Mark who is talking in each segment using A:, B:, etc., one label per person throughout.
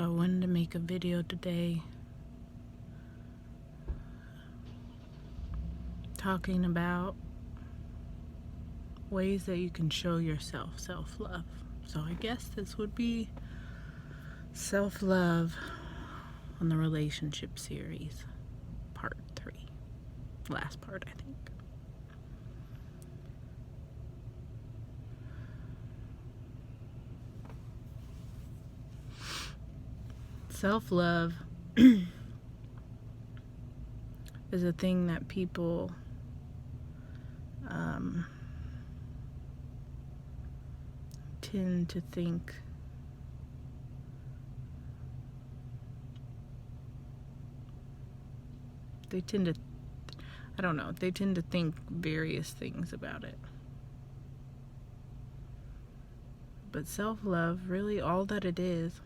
A: So I wanted to make a video today talking about ways that you can show yourself self-love. So I guess this would be self-love on the relationship series, part 3. Last part, I think. Self-love is a thing that people tend to think they tend to think various things about it. But self-love, really all that it is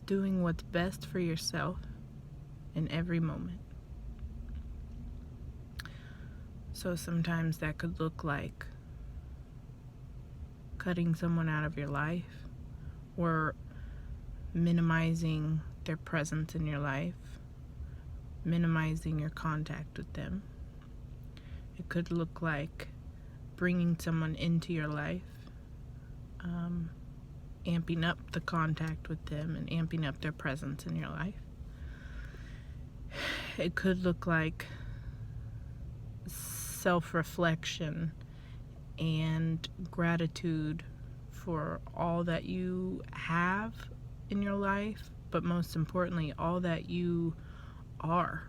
A: doing what's best for yourself in every moment. So sometimes that could look like cutting someone out of your life or minimizing their presence in your life, minimizing your contact with them. It could look like bringing someone into your life, amping up the contact with them and amping up their presence in your life. It could look like self-reflection and gratitude for all that you have in your life, but most importantly, all that you are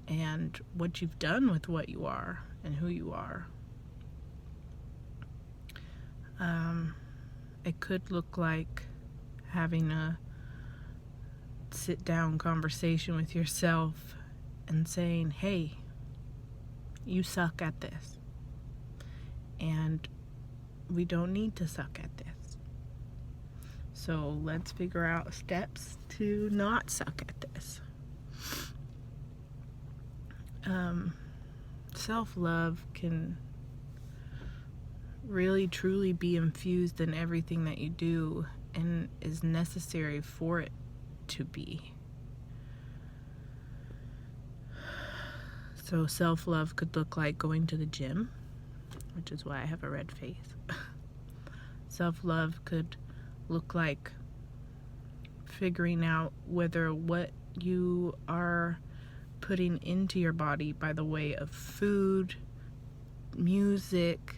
A: and what you've done with what you are and who you are. It could look like having a sit-down conversation with yourself and saying, hey, you suck at this, and we don't need to suck at this. So let's figure out steps to not suck at this. Self-love can really truly be infused in everything that you do and is necessary for it to be. So self-love could look like going to the gym, which is why I have a red face. Self-love could look like figuring out whether what you are putting into your body by the way of food, music,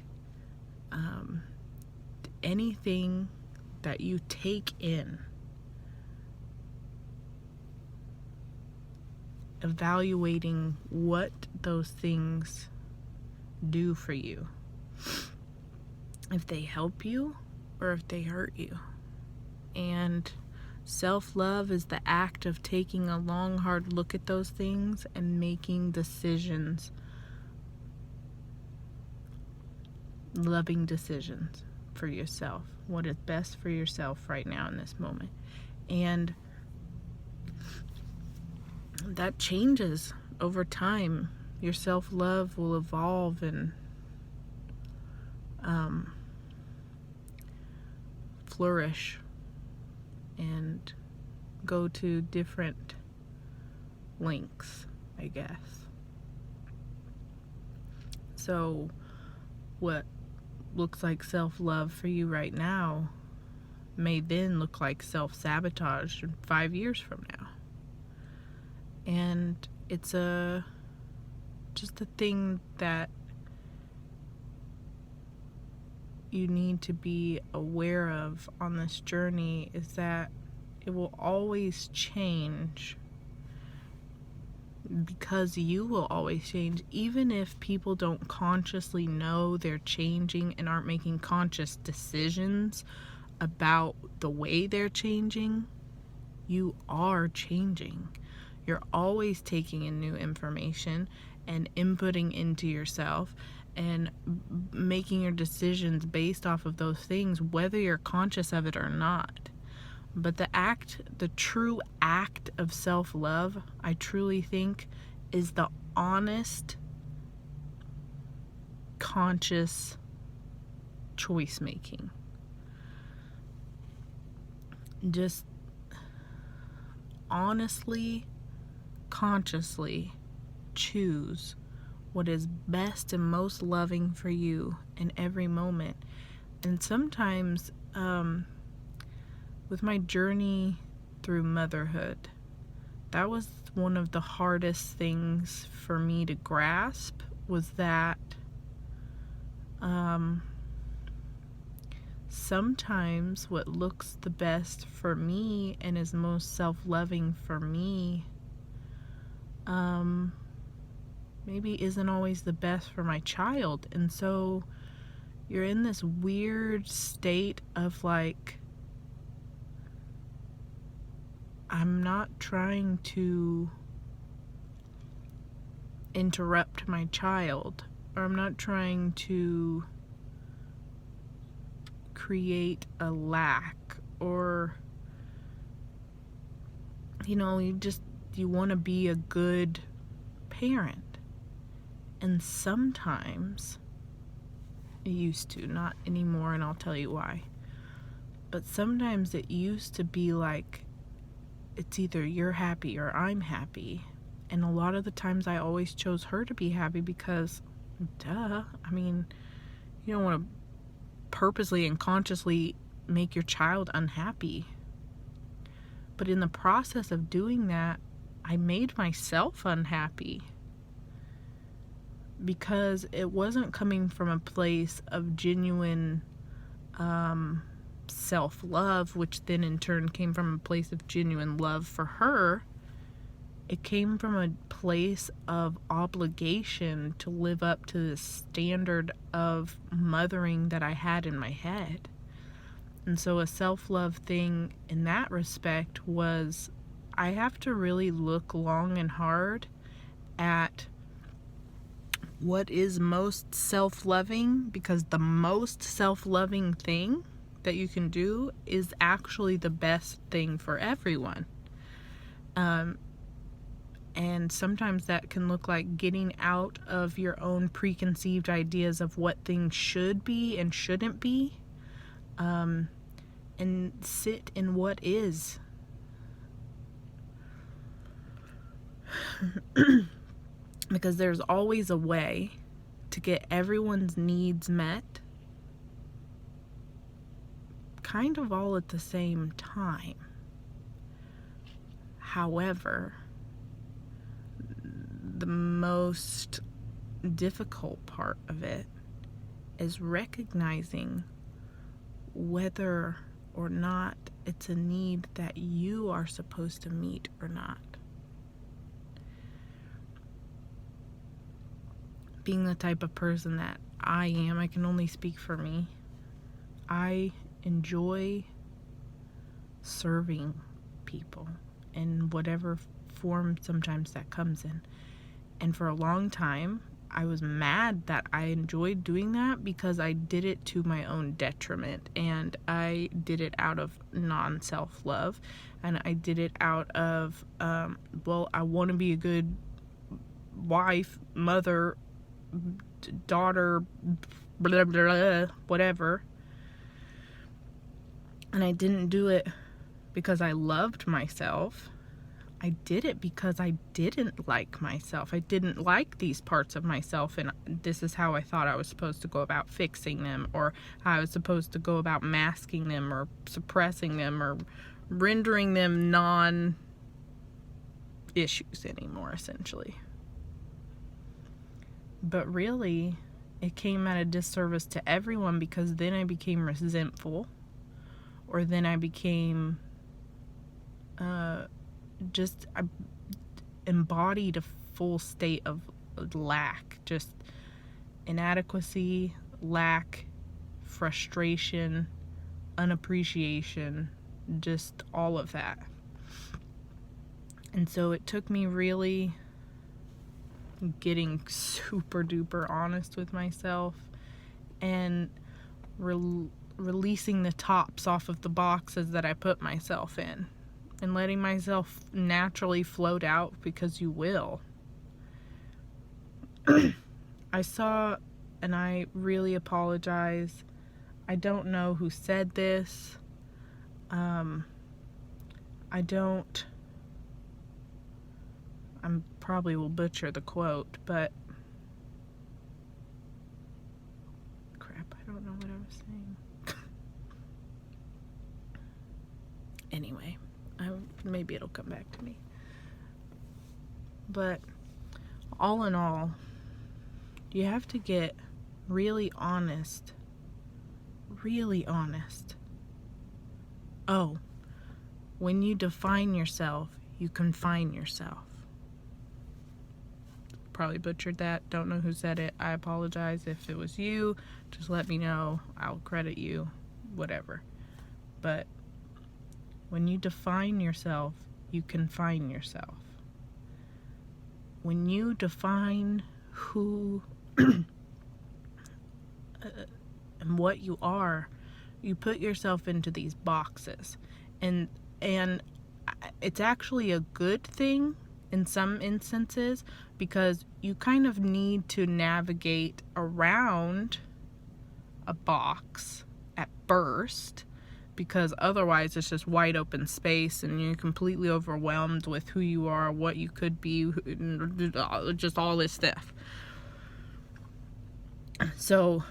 A: anything that you take in, evaluating what those things do for you, if they help you or if they hurt you. And self-love is the act of taking a long, hard look at those things and making decisions, loving decisions for yourself, what is best for yourself right now in this moment. And that changes over time. Your self-love will evolve and flourish and go to different lengths, I guess. So what looks like self-love for you right now may then look like self-sabotage 5 years from now. And it's just a thing that you need to be aware of on this journey, is that it will always change, because you will always change. Even if people don't consciously know they're changing and aren't making conscious decisions about the way they're changing, you are changing. You're always taking in new information and inputting into yourself and making your decisions based off of those things, whether you're conscious of it or not. But the true act of self-love, I truly think, is the honest, conscious choice making. just honestly, consciously choose what is best and most loving for you in every moment. And sometimes, with my journey through motherhood, that was one of the hardest things for me to grasp, was that sometimes what looks the best for me and is most self-loving for me maybe isn't always the best for my child. And so you're in this weird state of like, I'm not trying to interrupt my child, or I'm not trying to create a lack, or you want to be a good parent. And sometimes, it used to, not anymore, and I'll tell you why, but sometimes it used to be like, it's either you're happy or I'm happy. And a lot of the times I always chose her to be happy because, duh, I mean, you don't want to purposely and consciously make your child unhappy. But in the process of doing that, I made myself unhappy, because it wasn't coming from a place of genuine self-love, which then in turn came from a place of genuine love for her. It came from a place of obligation to live up to the standard of mothering that I had in my head. And so a self-love thing in that respect was, I have to really look long and hard at what is most self-loving, because the most self-loving thing that you can do is actually the best thing for everyone. And sometimes that can look like getting out of your own preconceived ideas of what things should be and shouldn't be, and sit in what is. Because there's always a way to get everyone's needs met, kind of all at the same time. However, the most difficult part of it is recognizing whether or not it's a need that you are supposed to meet or not. Being the type of person that I am, I can only speak for me. I enjoy serving people in whatever form sometimes that comes in. And for a long time, I was mad that I enjoyed doing that, because I did it to my own detriment, and I did it out of non-self-love, and I did it out of, I want to be a good wife, mother, daughter, blah, blah, blah, whatever. And I didn't do it because I loved myself. I did it because I didn't like myself. I didn't like these parts of myself, and this is how I thought I was supposed to go about fixing them, or how I was supposed to go about masking them or suppressing them or rendering them non-issues anymore, essentially. But really, it came at a disservice to everyone, because then I became resentful, or then I became I embodied a full state of lack, just inadequacy, lack, frustration, unappreciation, just all of that. And so it took me really getting super duper honest with myself and releasing the tops off of the boxes that I put myself in, and letting myself naturally float out, because you will. I saw, and I really apologize, I don't know who said this, I probably will butcher the quote, but crap, I don't know what I was saying. Anyway, maybe it'll come back to me. But all in all, you have to get really honest. Really honest. Oh, when you define yourself, you confine yourself. Probably butchered that. Don't know who said it. I apologize. If it was you, just let me know. I'll credit you. Whatever. But when you define yourself, you confine yourself. When you define who and what you are, you put yourself into these boxes. And it's actually a good thing in some instances, because you kind of need to navigate around a box at first, because otherwise it's just wide open space and you're completely overwhelmed with who you are, what you could be, just all this stuff. So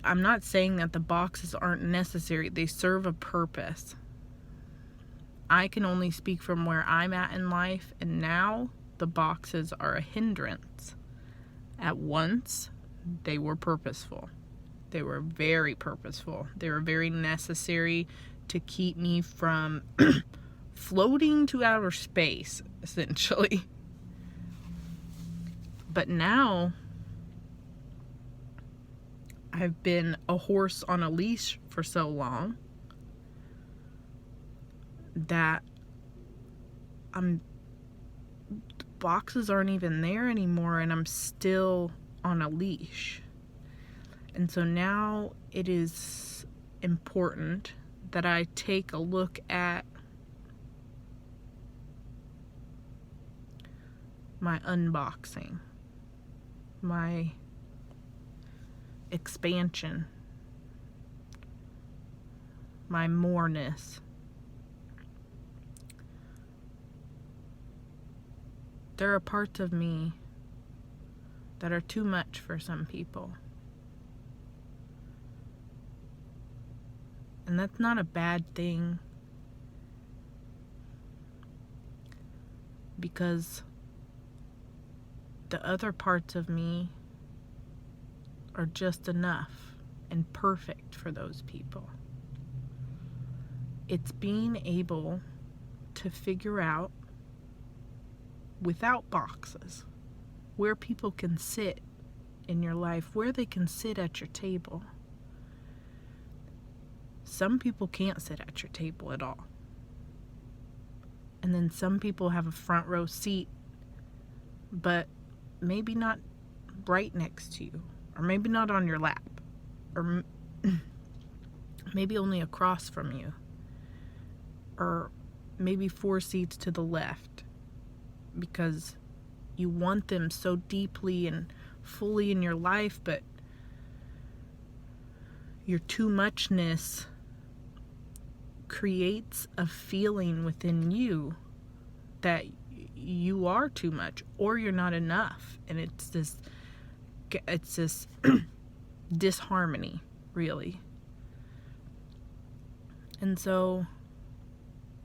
A: I'm not saying that the boxes aren't necessary. They serve a purpose. I can only speak from where I'm at in life, and now the boxes are a hindrance. At once, they were purposeful. They were very purposeful. They were very necessary to keep me from floating to outer space, essentially. But now, I've been a horse on a leash for so long that boxes aren't even there anymore, and I'm still on a leash. And so now it is important that I take a look at my unboxing, my expansion, my moreness. There are parts of me that are too much for some people. And that's not a bad thing, because the other parts of me are just enough and perfect for those people. It's being able to figure out, without boxes, where people can sit in your life, where they can sit at your table. Some people can't sit at your table at all. And then some people have a front row seat, but maybe not right next to you, or maybe not on your lap, or maybe only across from you, or maybe 4 seats to the left, because you want them so deeply and fully in your life, but your too muchness creates a feeling within you that you are too much, or you're not enough, and it's this disharmony, really. And so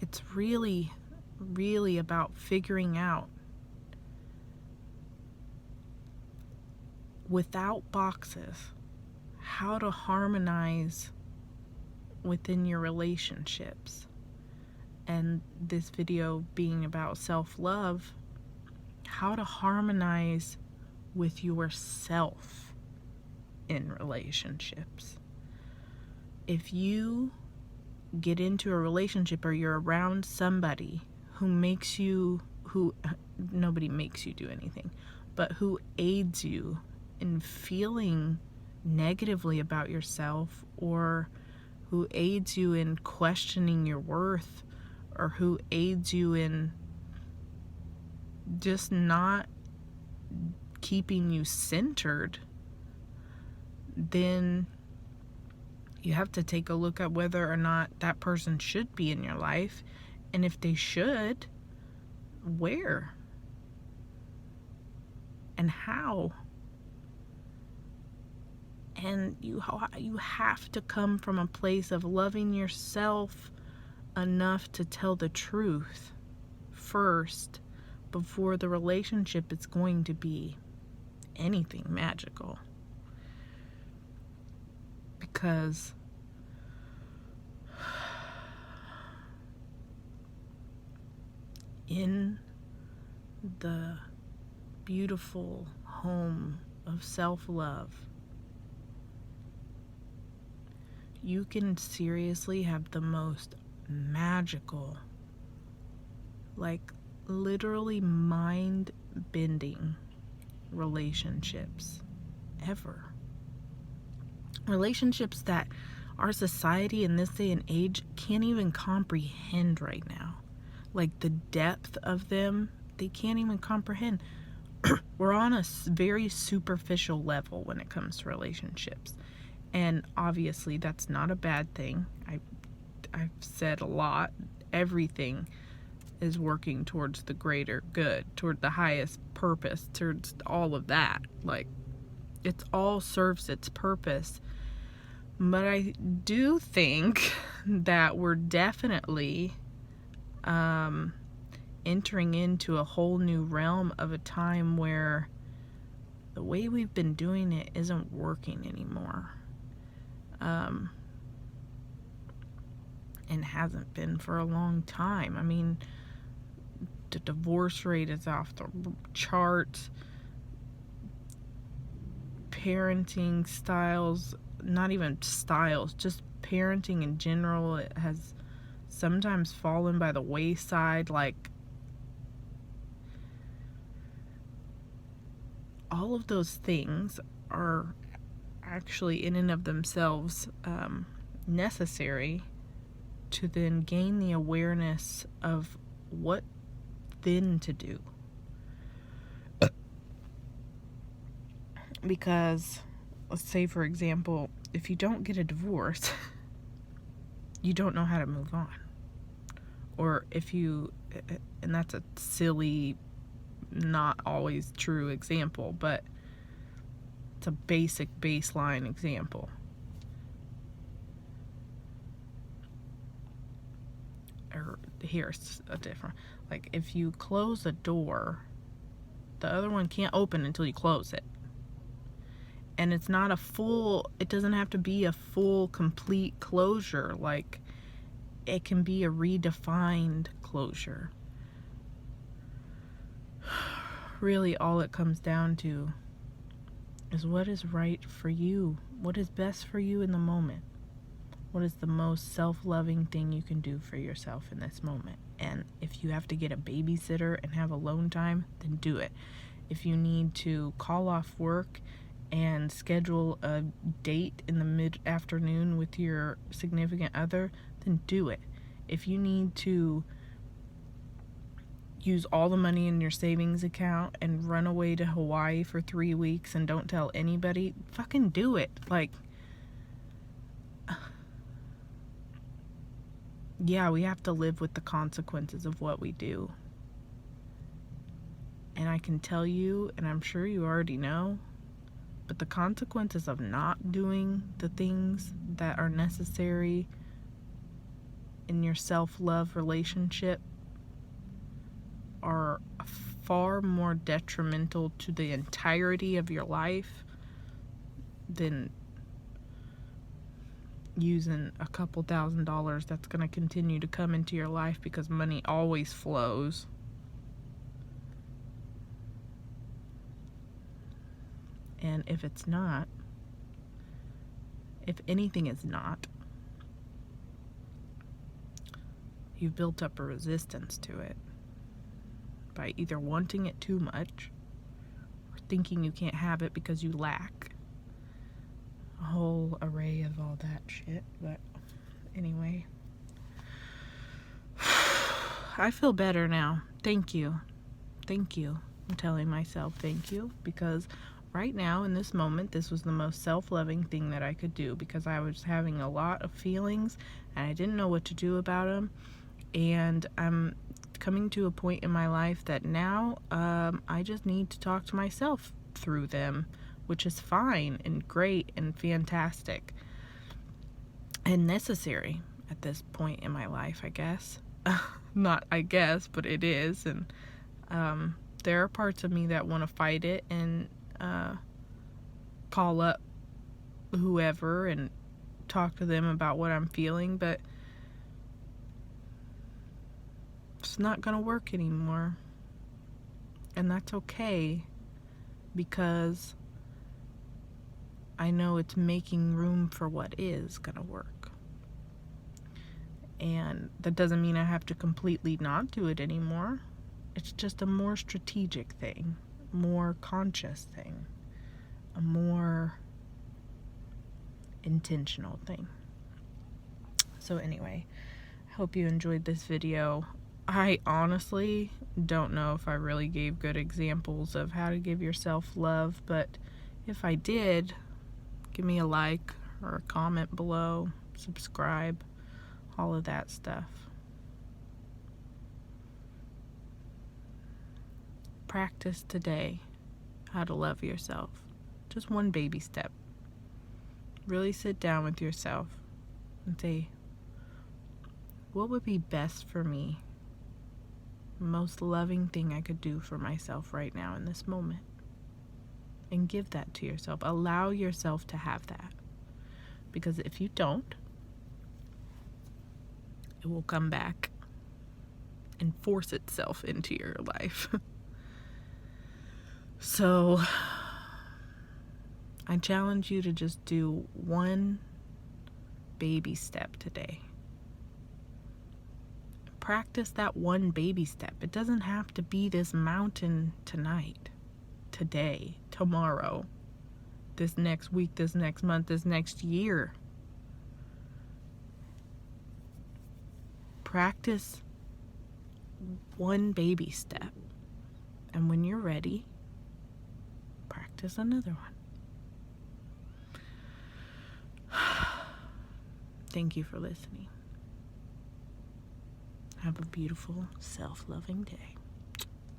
A: it's really about figuring out, without boxes, how to harmonize within your relationships. And this video being about self-love, how to harmonize with yourself in relationships. If you get into a relationship, or you're around somebody who nobody makes you do anything, but who aids you in feeling negatively about yourself, or who aids you in questioning your worth, or who aids you in just not keeping you centered, then you have to take a look at whether or not that person should be in your life, And if they should, where? And how? And you have to come from a place of loving yourself enough to tell the truth first before the relationship is going to be anything magical. Because in the beautiful home of self-love, you can seriously have the most magical, like literally mind-bending relationships ever. Relationships that our society in this day and age can't even comprehend right now. Like the depth of them, they can't even comprehend. We're on a very superficial level when it comes to relationships. And obviously that's not a bad thing. I've said a lot. Everything is working towards the greater good, toward the highest purpose, towards all of that. Like, it all serves its purpose. But I do think that we're definitely entering into a whole new realm of a time where the way we've been doing it isn't working anymore. And hasn't been for a long time. I mean, the divorce rate is off the charts. Parenting styles, not even styles, just parenting in general, it has sometimes fallen by the wayside. Like, all of those things are actually in and of themselves necessary to then gain the awareness of what then to do. Because, let's say for example, if you don't get a divorce, you don't know how to move on. Or if you, and that's a silly, not always true example, but it's a basic baseline example. Or here's a different, like if you close a door, the other one can't open until you close it. And it's not a full, it doesn't have to be a full, complete closure. Like, it can be a redefined closure. Really, all it comes down to is what is right for you. What is best for you in the moment. What is the most self-loving thing you can do for yourself in this moment? And if you have to get a babysitter and have alone time, then do it. If you need to call off work and schedule a date in the mid-afternoon with your significant other, then do it. If you need to use all the money in your savings account and run away to Hawaii for 3 weeks and don't tell anybody, fucking do it. Like, yeah, we have to live with the consequences of what we do. And I can tell you, and I'm sure you already know, but the consequences of not doing the things that are necessary in your self-love relationship are far more detrimental to the entirety of your life than using a couple $1,000s that's going to continue to come into your life, because money always flows. And if it's not, if anything is not, you've built up a resistance to it by either wanting it too much or thinking you can't have it because you lack. A whole array of all that shit. But anyway, I feel better now. Thank you. Thank you. I'm telling myself thank you, because right now in this moment, this was the most self-loving thing that I could do, because I was having a lot of feelings and I didn't know what to do about them. And I'm coming to a point in my life that now I just need to talk to myself through them, which is fine and great and fantastic and necessary at this point in my life, I guess. Not I guess, but it is. And there are parts of me that want to fight it and call up whoever and talk to them about what I'm feeling, but it's not gonna work anymore. And that's okay, because I know it's making room for what is gonna work. And that doesn't mean I have to completely not do it anymore. It's just a more strategic thing, more conscious thing, a more intentional thing. So anyway, I hope you enjoyed this video. I honestly don't know if I really gave good examples of how to give yourself love, but if I did, give me a like or a comment below, subscribe, all of that stuff. Practice today how to love yourself. Just one baby step. Really sit down with yourself and say, what would be best for me? Most loving thing I could do for myself right now in this moment. And give that to yourself. Allow yourself to have that. Because if you don't, it will come back and force itself into your life. So I challenge you to just do one baby step today. Practice that one baby step. It doesn't have to be this mountain tonight, today, tomorrow, this next week, this next month, this next year. Practice one baby step. And when you're ready, practice another one. Thank you for listening. Have a beautiful, self-loving day.